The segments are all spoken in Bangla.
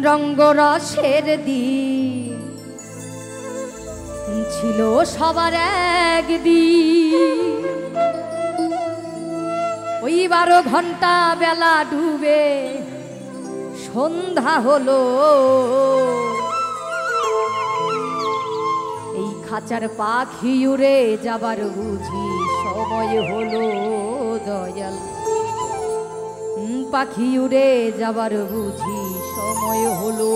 রঙ্গরসের দিন ছিল সবার একদিন, ওই 12 ঘন্টা বেলা ডুবে সন্ধ্যা হলো, এই খাঁচার পাখি উড়ে যাবার বুঝি সময় হলো দয়াল, পাখি উড়ে যাবার বুঝি সময় হলো,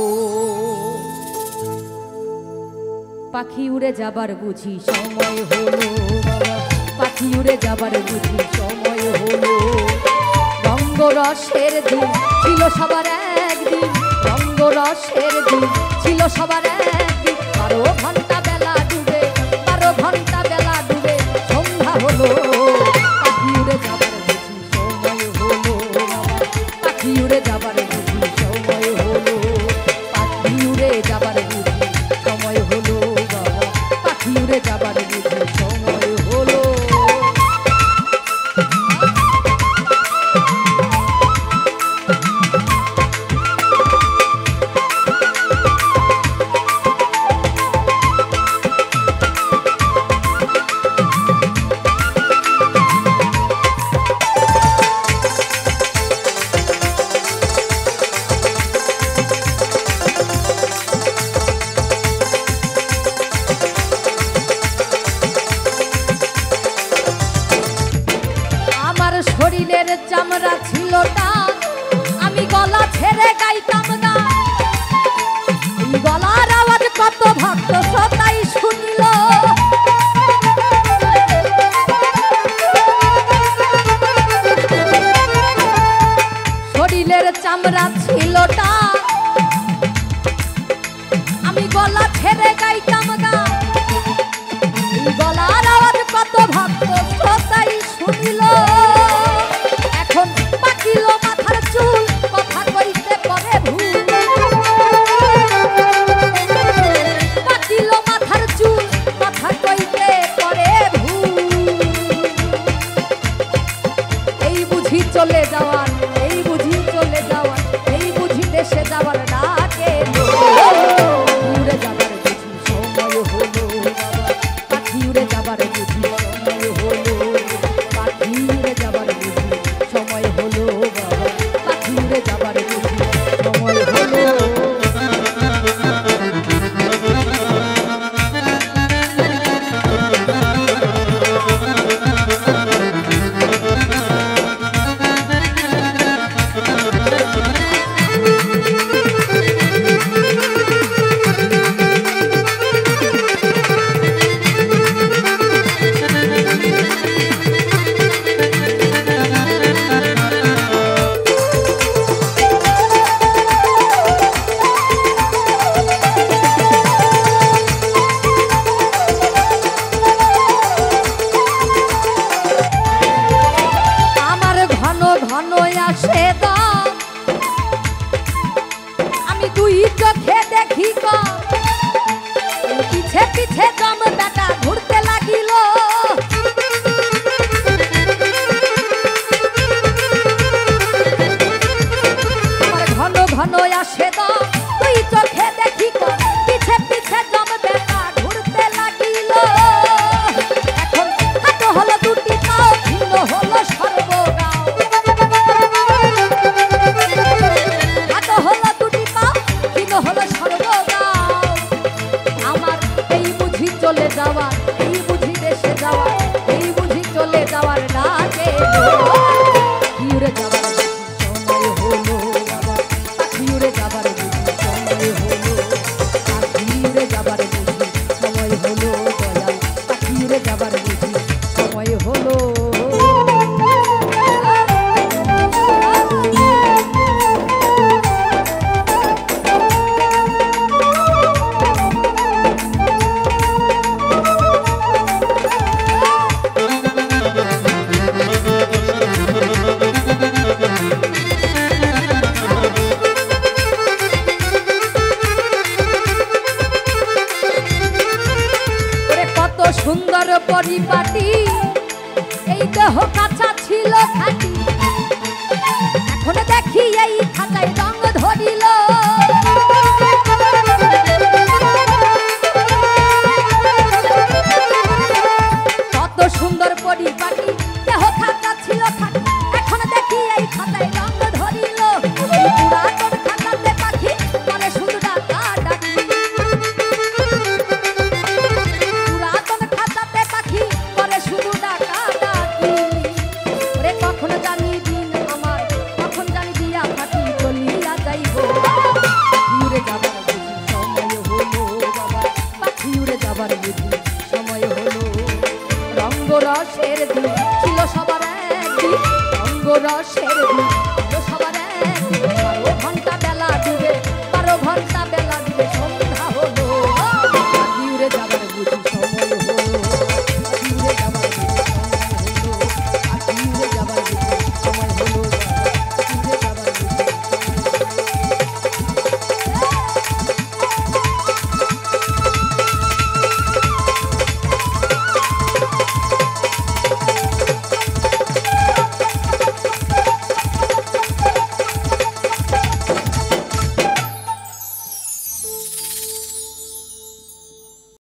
পাখি উড়ে যাবার বুঝি সময় হলো, পাখি উড়ে যাবার বুঝি সময় হলো। রঙ্গরসের দিন ছিল সবার একদিন, রঙ্গরসের দিন ছিল সবার একদিন, 12 ঘন্টা বেলা ডুবে, 12 ঘন্টা বেলা ডুবে সন্ধ্যা হলো, পাখি উড়ে যাবার বুঝি সময় হলো, পাখি উড়ে যাবার বুঝি সময় হলো, পাখি উড়ে যাবার বুঝি সময় হলো, পাখি উড়ে যাবার বুঝি সময় হলো। শরীরের চামড়া ছিল টান, আমি গলা ছেড়ে গাইতাম না, গলার আওয়াজ কত ভক্ত সবাই শুনল, শরীরের চামড়া ছিল টান, আমি গলা ছেড়ে গাইতাম না, গলার আওয়াজ কত ভক্ত সবাই শুনল, এখন পাকিল মাথার চুল কথা কইতে পরে ভুল, পাকিল মাথার চুল কথা কইতে পরে ভুল, এই বুঝি চলে যাওয়ার, এই বুঝি চলে যাওয়ার, এই বুঝি দেশে যাওয়ার ডাকে উড়ে যাবার বুঝি সময় হলো, পাখি উড়ে যাবার বুঝি সময় হলো, পাখি উড়ে যাবার বুঝি সময় হলো, পাখি উড়ে যাবার বুঝি সময় হলো। আমি দুই চোখে দেখি পিছে পিছে দম বেটা ঘুরতে লাগিল, আমার ঘন ঘন আসে দম, দুই চোখে দেখি পিছে পিছে দম বেটা ঘুরতে লাগিল, এখন হাত হলো দুটি পাও, ভিন্ন হলো সর্বগাও, চলে যাওয়ার, এই বুঝি দেশে যাওয়ার, এই বুঝি চলে যাওয়ার ডাকে উড়ে যাবার সময় হলো, পাখি উড়ে যাবার বুঝি সময় হলো, পাখি উড়ে যাবার বুঝি সময় হলো, দয়াল পাখি উড়ে যাবার বুঝি সময় হলো। রসের দিন